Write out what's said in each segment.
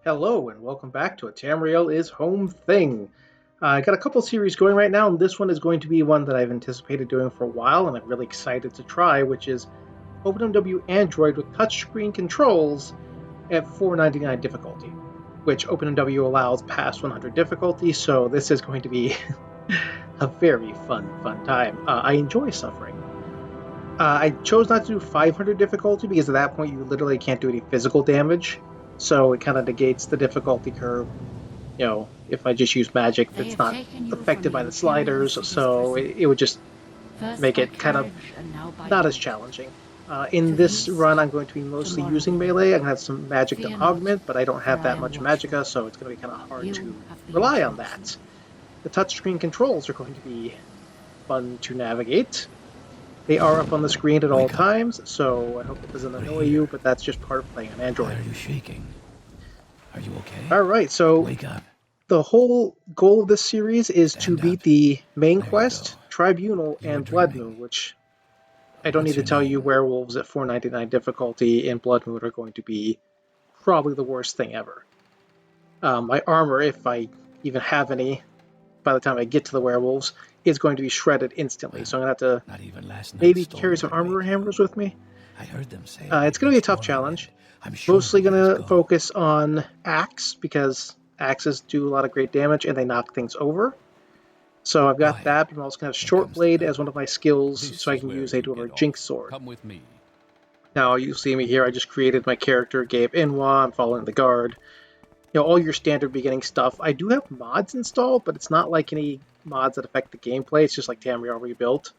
Hello and welcome back to A Tamriel is Home Thing. I got a couple series going right now, and this one is going to be one that I've anticipated doing for a while, and I'm really excited to try, which is OpenMW Android with touchscreen controls at 499 difficulty, which OpenMW allows past 100 difficulty, so this is going to be a very fun time. I enjoy suffering. I chose not to do 500 difficulty because at that point you literally can't do any physical damage, so it kind of negates the difficulty curve. If I just use magic They that's have not taken you from affected the by the Imperial sliders, city's so prison. it would just First make by it kind of carriage and now by not as boat. challenging. In To the this east, run, I'm going to be to mostly using Morrowind. melee. I'm going to have some magic to Fear not, augment, but I don't for have I that am much watchful. magicka, so it's going to be kind of hard You to have been rely on chosen. that. The touchscreen controls are going to be fun to navigate. They are up on the screen at all Wake up. times, so I hope that doesn't We're annoy you, here. but that's just part of playing on Why Android. are you shaking? Are you okay? All right, so Wake up. the whole goal of this series is to Stand up. beat the main There you quest, go. Tribunal, You were and Blood dreaming. Moon, which I don't What's need to your tell you name? werewolves at 499 difficulty and Blood Moon are going to be probably the worst thing ever. My armor, if I even have any by the time I get to the werewolves, is going to be shredded instantly, so I'm going to have to Not even last night's maybe carry story some could armor wake you. hammers with me. I heard them say if It's we going to be a reached tough Morrowind, challenge. I'm sure Mostly you'd going let us to go. focus on axe because axes do a lot of great damage and they knock things over. So I've got Quiet. that. I'm also going to have Here Short comes the Blade as bell. one of my skills, This so I is can where use a you dwarven get Jinx off. Sword. Come with me. Now you see me here. I just created my character, Gabe Inwa. I'm following the guard. All your standard beginning stuff. I do have mods installed, but it's not like any mods that affect the gameplay. It's just like Tamriel rebuilt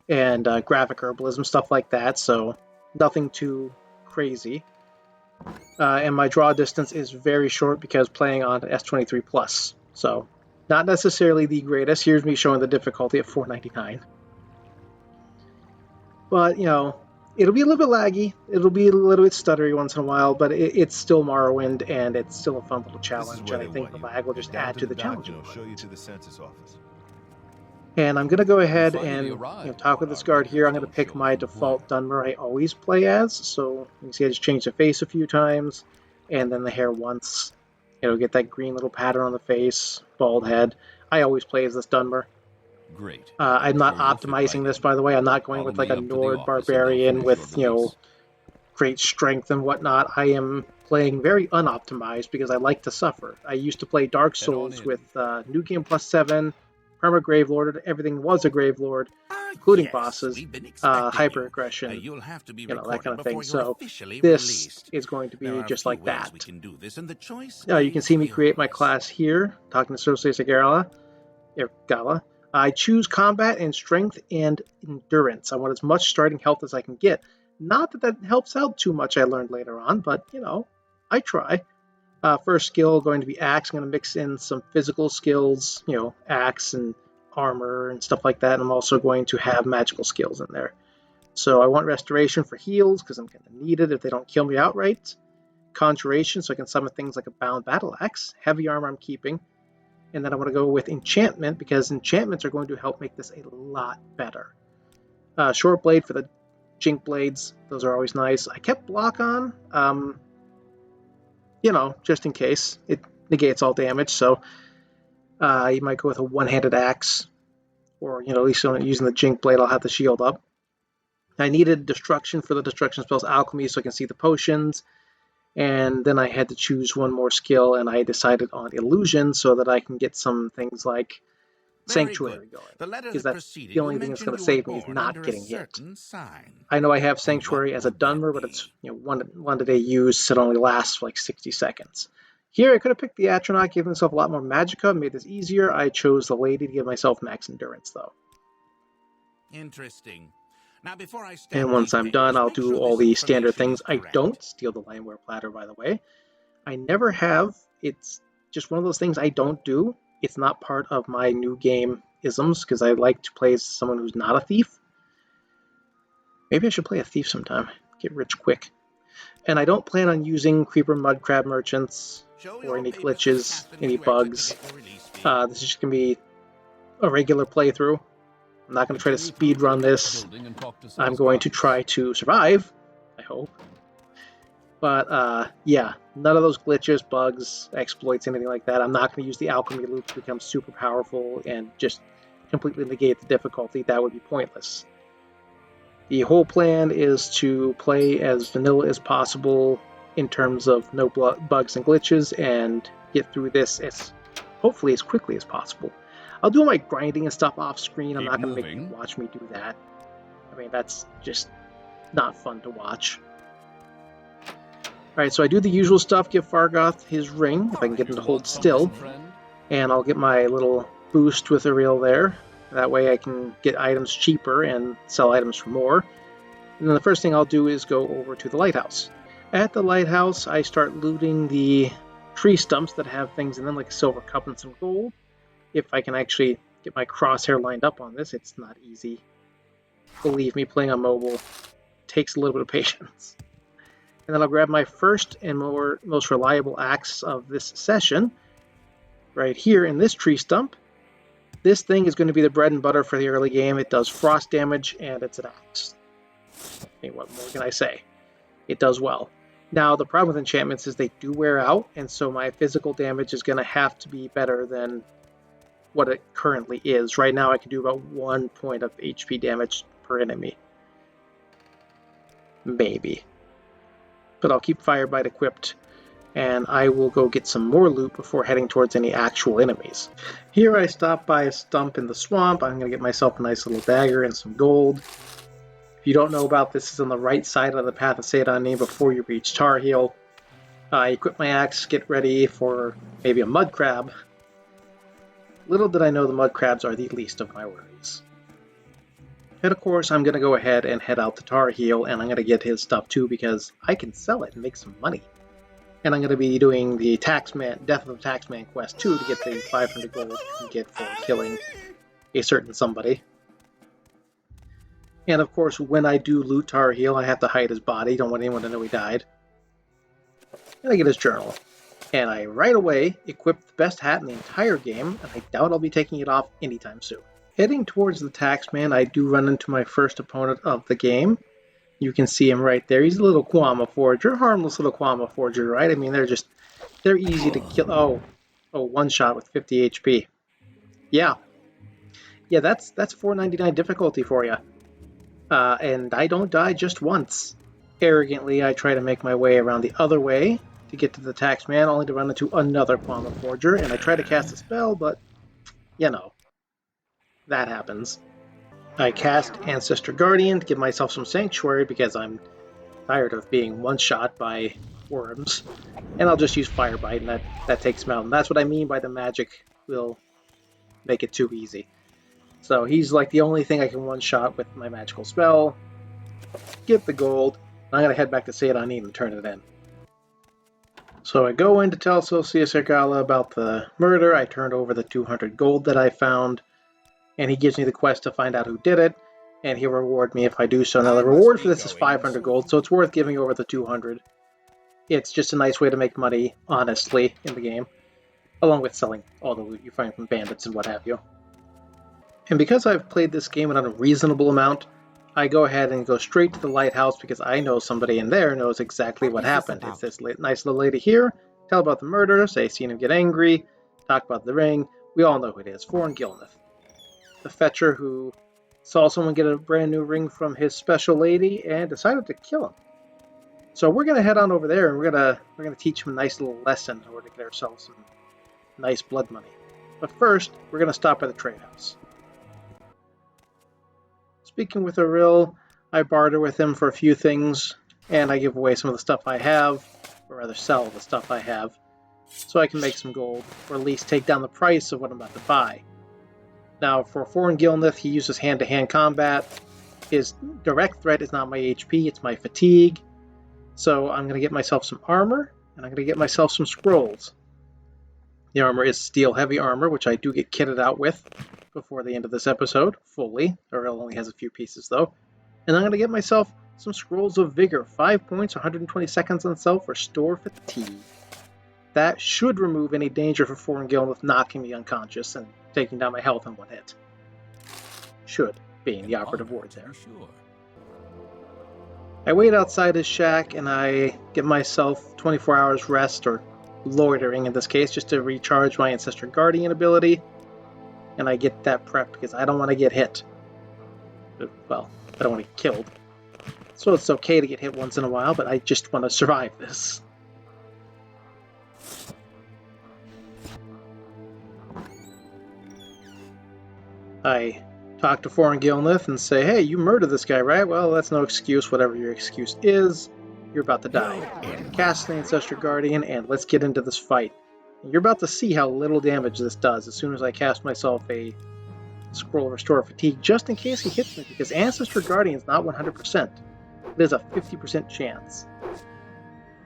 and graphic herbalism stuff like that. So nothing too crazy. And my draw distance is very short because playing on S23 Plus. So not necessarily the greatest. Here's me showing the difficulty at 499. But, it'll be a little bit laggy. It'll be a little bit stuttery once in a while, but it's still Morrowind, and it's still a fun little This is challenge. where And I they think want the you. lag will Head just down add to to the the dock challenge and it'll show you element. to the census office. And I'm going to go You ahead finally and arrived, talk with but this our guard here. records I'm going to don't pick show my if you won. default Dunmer I always play as. So you can see I just changed the face a few times, and then the hair once. Get that green little pattern on the face, bald head. I always play as this Dunmer. Great. I'm I'm not sure you'll fit optimizing right this, in. by the way. I'm not going Follow with like me a up to the Nord office and they'll barbarian finish your with, release. great strength and whatnot. I am playing very unoptimized because I like to suffer. I used to play Dark Head on Souls in. with New Game Plus 7, Perma Gravelord, everything was a Gravelord, Ah, including yes, bosses, we've been expecting hyper you. aggression, You'll have to be that kind recorded of thing. before you're So officially this released. is going to There be are a just few like ways we that. can do this, and the choice You can is see me create my yours. class here, talking to Sosei Gala. I choose combat and strength and endurance. I want as much starting health as I can get. Not that that helps out too much, I learned later on, but, I try. First skill going to be axe. I'm going to mix in some physical skills, axe and armor and stuff like that. And I'm also going to have magical skills in there. So I want restoration for heals because I'm going to need it if they don't kill me outright. Conjuration so I can summon things like a bound battle axe. Heavy armor I'm keeping. And then I want to go with enchantment because enchantments are going to help make this a lot better. Short blade for the jink blades. Those are always nice. I kept block on, just in case. It negates all damage, so you might go with a one-handed axe. Or, at least using the jink blade, I'll have the shield up. I needed destruction for the destruction spells alchemy so I can see the potions. And then I had to choose one more skill, and I decided on illusion so that I can get some things like Very good. sanctuary going. The letter Because that that's preceded the you only thing that's mentioned going to you were save me is born not under a getting hit. certain sign. I know I have And what sanctuary as a would that Dunmer, but be? it's one day use, so it only lasts for like 60 seconds. Here I could have picked the Atronach, gave myself a lot more magicka, made this easier. I chose the Lady to give myself max endurance though. Interesting. Now, before I And stamp once these I'm done, papers, I'll make do sure all this the standard information things. is I correct. don't steal the Limeware platter, by the way. I never have. It's just one of those things I don't do. It's not part of my new game isms because I like to play as someone who's not a thief. Maybe I should play a thief sometime. Get rich quick. And I don't plan on using Creeper Mudcrab merchants Show or your any papers to the glitches, captain any as you exit to bugs. get your release fee. This is just going to be a regular playthrough. I'm not going to try to Continue through speed to the run next this. building and talk to I'm City's going to guards. try to survive, I hope. But yeah, none of those glitches, bugs, exploits, anything like that. I'm not going to use the alchemy loop to become super powerful and just completely negate the difficulty. That would be pointless. The whole plan is to play as vanilla as possible in terms of no bugs and glitches and get through this as hopefully as quickly as possible. I'll do my grinding and stuff off screen. I'm not going to make you watch me do that. I mean, that's just not fun to watch. Alright, so I do the usual stuff, give Fargoth his ring, if I can get him to hold still, and I'll get my little boost with Ariel there. That way I can get items cheaper and sell items for more. And then the first thing I'll do is go over to the lighthouse. At the lighthouse, I start looting the tree stumps that have things in them, like a silver cup and some gold. If I can actually get my crosshair lined up on this, it's not easy. Believe me, playing on mobile takes a little bit of patience. And then I'll grab my first and most reliable axe of this session, right here in this tree stump. This thing is going to be the bread and butter for the early game. It does frost damage, and it's an axe. I mean, what more can I say? It does well. Now, the problem with enchantments is they do wear out, and so my physical damage is going to have to be better than what it currently is. Right now, I can do about 1 point of HP damage per enemy. Maybe. But I'll keep Firebite equipped, and I will go get some more loot before heading towards any actual enemies. Here I stop by a stump in the swamp. I'm going to get myself a nice little dagger and some gold. If you don't know about this, it's on the right side of the Path of Caius before you reach Tar Heel. I equip my axe, get ready for maybe a mud crab. Little did I know the mud crabs are the least of my worries. And of course, I'm going to go ahead and head out to Tar Heel, and I'm going to get his stuff too because I can sell it and make some money. And I'm going to be doing the Death of the Taxman quest too to get the 500 gold you can get for killing a certain somebody. And of course, when I do loot Tar Heel, I have to hide his body. Don't want anyone to know he died. And I get his journal. And I right away equip the best hat in the entire game, and I doubt I'll be taking it off anytime soon. Heading towards the Taxman, I do run into my first opponent of the game. You can see him right there. He's a little Quama Forger, harmless little Quama Forger, right? I mean, they're easy to kill. Oh, one shot with 50 HP. Yeah, that's 499 difficulty for you. And I don't die just once. Arrogantly, I try to make my way around the other way to get to the Taxman, only to run into another Quama Forger, and I try to cast a spell, but, you know, that happens. I cast Ancestor Guardian to give myself some sanctuary because I'm tired of being one-shot by worms. And I'll just use Firebite, and that takes him out. And that's what I mean by the magic will make it too easy. So he's like the only thing I can one-shot with my magical spell. Get the gold. I'm going to head back to Caius and turn it in. So I go in to tell Socius Ergala about the murder. I turned over the 200 gold that I found. And he gives me the quest to find out who did it, and he'll reward me if I do so. Now, the reward for this is 500 gold, so it's worth giving over the 200. It's just a nice way to make money, honestly, in the game, along with selling all the loot you find from bandits and what have you. And because I've played this game an unreasonable amount, I go ahead and go straight to the lighthouse because I know somebody in there knows exactly what happened. It's this nice little lady here, tell about the murder, say seen him get angry, talk about the ring. We all know who it is, Foreign Gilneth. The fetcher who saw someone get a brand new ring from his special lady and decided to kill him. So we're gonna head on over there and we're gonna teach him a nice little lesson in order to get ourselves some nice blood money. But first, we're gonna stop by the trade house. Speaking with Ariel, I barter with him for a few things, and I give away some of the stuff I have, or rather sell the stuff I have, so I can make some gold, or at least take down the price of what I'm about to buy. Now, for Foreign Gilneth, he uses hand-to-hand combat. His direct threat is not my HP, it's my fatigue. So I'm going to get myself some armor, and I'm going to get myself some scrolls. The armor is steel heavy armor, which I do get kitted out with before the end of this episode, fully. Ariel only has a few pieces, though. And I'm going to get myself some scrolls of vigor. 5 points, 120 seconds on self, restore fatigue. That should remove any danger for Foreign Gilneth knocking me unconscious and taking down my health in one hit. Should, being the operative word there. I wait outside his shack and I give myself 24 hours rest, or loitering in this case, just to recharge my Ancestor Guardian ability. And I get that prep because I don't want to get hit. Well, I don't want to get killed. So it's okay to get hit once in a while, but I just want to survive this. I talk to Foreign Gilnith and say, hey, you murdered this guy, right? Well, that's no excuse. Whatever your excuse is, you're about to die. Cast the Ancestor Guardian, and let's get into this fight. And you're about to see how little damage this does as soon as I cast myself a Scroll Restore Fatigue, just in case he hits me, because Ancestor Guardian is not 100%. It is a 50% chance.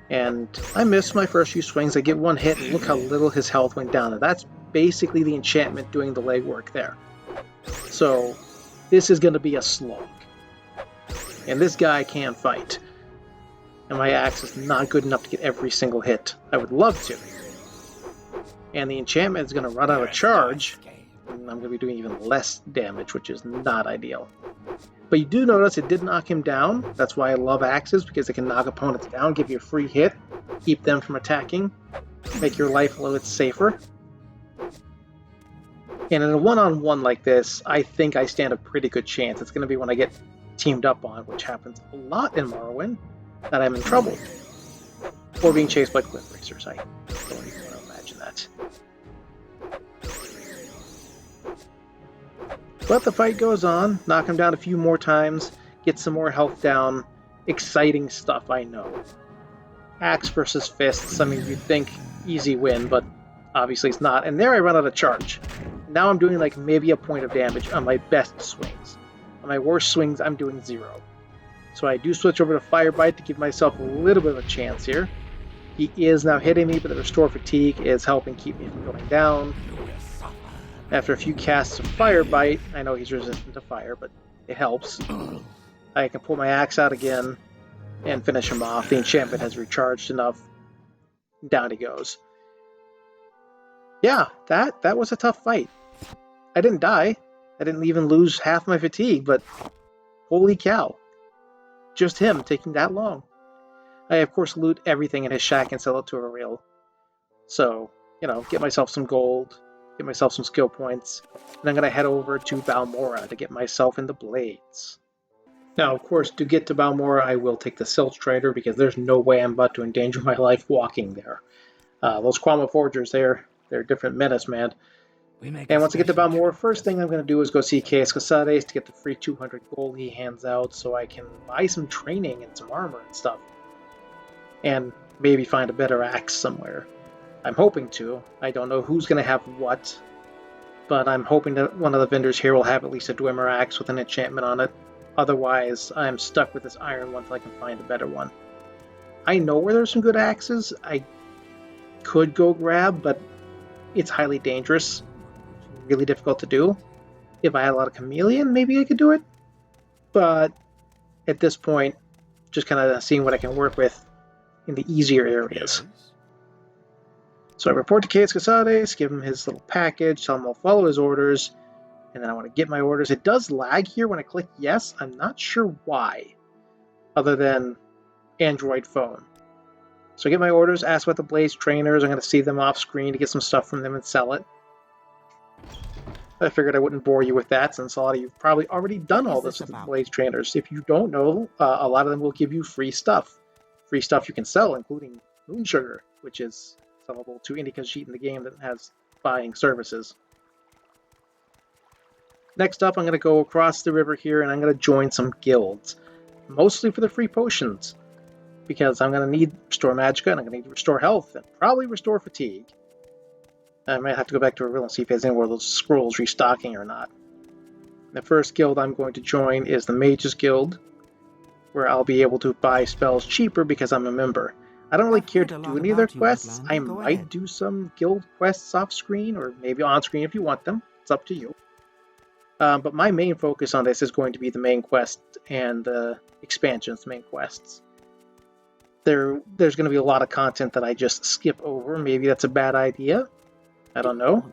And I missed my first few swings. I get one hit, and look how little his health went down. And that's basically the enchantment doing the legwork there. So this is going to be a slog. And this guy can fight. And my axe is not good enough to get every single hit. I would love to. And the enchantment is going to run out of charge. And I'm going to be doing even less damage, which is not ideal. But you do notice it did knock him down. That's why I love axes, because it can knock opponents down, give you a free hit, keep them from attacking, make your life a little bit safer. And in a one-on-one like this, I think I stand a pretty good chance. It's going to be when I get teamed up on, which happens a lot in Morrowind, that I'm in trouble. Or being chased by cliff racers. I don't even want to imagine that. But the fight goes on. Knock him down a few more times. Get some more health down. Exciting stuff, I know. Axe versus fists. I mean, you'd think easy win, but obviously it's not. And there I run out of charge. Now I'm doing like maybe a point of damage on my best swings. On my worst swings, I'm doing 0. So I do switch over to Fire Bite to give myself a little bit of a chance here. He is now hitting me, but the Restore Fatigue is helping keep me from going down. After a few casts of Fire Bite, I know he's resistant to fire, but it helps. I can pull my axe out again and finish him off. The enchantment has recharged enough. Down he goes. Yeah, that was a tough fight. I didn't die. I didn't even lose half my fatigue, but holy cow. Just him taking that long. I, of course, loot everything in his shack and sell it to a reel. So, get myself some gold, get myself some skill points, and I'm going to head over to Balmora to get myself into blades. Now, of course, to get to Balmora, I will take the Silch Trader, because there's no way I'm about to endanger my life walking there. Those Quama Forgers, they're a different menace, man. And once I get to Balmora, first thing I'm going to do is go see Caius Cosades to get the free 200 gold he hands out so I can buy some training and some armor and stuff. And maybe find a better axe somewhere. I'm hoping to. I don't know who's going to have what, but I'm hoping that one of the vendors here will have at least a Dwemer axe with an enchantment on it. Otherwise, I'm stuck with this iron one until I can find a better one. I know where there's some good axes I could go grab, but it's highly dangerous. Really difficult to do. If I had a lot of chameleon, maybe I could do it. But at this point, just kind of seeing what I can work with in the easier areas. So I report to Caius Cosades, give him his little package, tell him I'll follow his orders, and then I want to get my orders. It does lag here when I click yes. I'm not sure why, other than Android phone. So I get my orders, ask about the Blaze trainers. I'm going to see them off screen to get some stuff from them and sell it. I figured I wouldn't bore you with that, since a lot of you have probably already done all this with the Blaze trainers. If you don't know, a lot of them will give you free stuff. Free stuff you can sell, including Moon Sugar, which is sellable to any Khajiit in the game that has buying services. Next up, I'm going to go across the river here, and I'm going to join some guilds. Mostly for the free potions, because I'm going to need Restore Magicka, and I'm going to need to Restore Health, and probably Restore Fatigue. I might have to go back to a reel and see if there's anywhere those scrolls restocking or not. The first guild I'm going to join is the Mages Guild, where I'll be able to buy spells cheaper because I'm a member. I don't really care to do any of their quests. I might do some guild quests off screen, or maybe on screen if you want them. It's up to you. But my main focus on this is going to be the main quest and the expansions, main quests. There's going to be a lot of content that I just skip over. Maybe that's a bad idea. I don't know.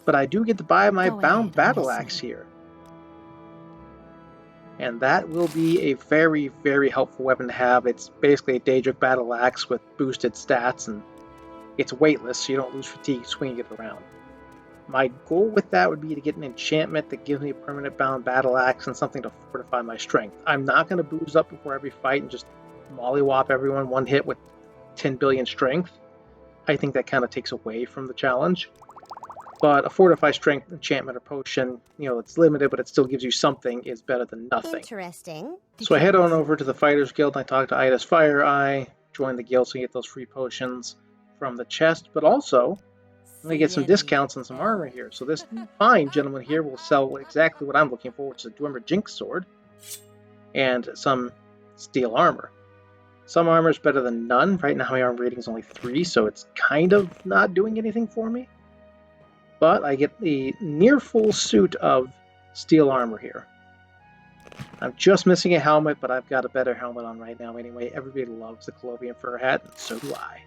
But I do get to buy my Bound Battle Axe here. And that will be a very, very helpful weapon to have. It's basically a Daedric battle axe with boosted stats, and it's weightless, so you don't lose fatigue swinging it around. My goal with that would be to get an enchantment that gives me a permanent bound battle axe and something to fortify my strength. I'm not going to booze up before every fight and just mollywop everyone one hit with 10 billion strength. I think that kind of takes away from the challenge. But a fortified strength enchantment or potion, it's limited, but it still gives you something, is better than nothing. Interesting. So I head on over to the Fighters Guild and I talk to Ida's Fire Eye, join the guild so you get those free potions from the chest, but also I'm going to get some discounts on some armor here. So this fine gentleman here will sell exactly what I'm looking for, which is a Dwemer Jinx sword and some steel armor. Some armor is better than none. Right now my armor rating is only 3, so it's kind of not doing anything for me. But I get the near full suit of steel armor here. I'm just missing a helmet, but I've got a better helmet on right now anyway. Everybody loves the Colovian fur hat, and so do I.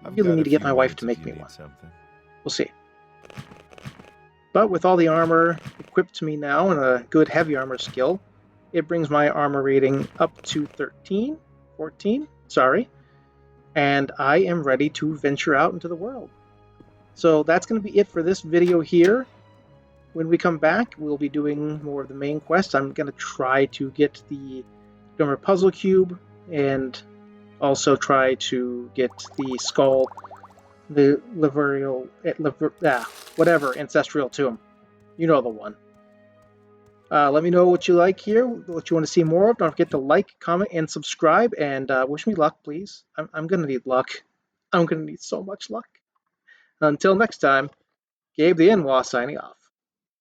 I really need to get my wife to make me one. We'll see. But with all the armor equipped to me now and a good heavy armor skill, it brings my armor rating up to 14, and I am ready to venture out into the world. So that's going to be it for this video here. When we come back, we'll be doing more of the main quest. I'm going to try to get the Dwemer Puzzle Cube and also try to get the skull, the whatever, Ancestral Tomb. You know the one. Let me know what you like here, what you want to see more of. Don't forget to like, comment, and subscribe, and wish me luck, please. I'm going to need luck. I'm going to need so much luck. Until next time, Gabe the Inwa signing off.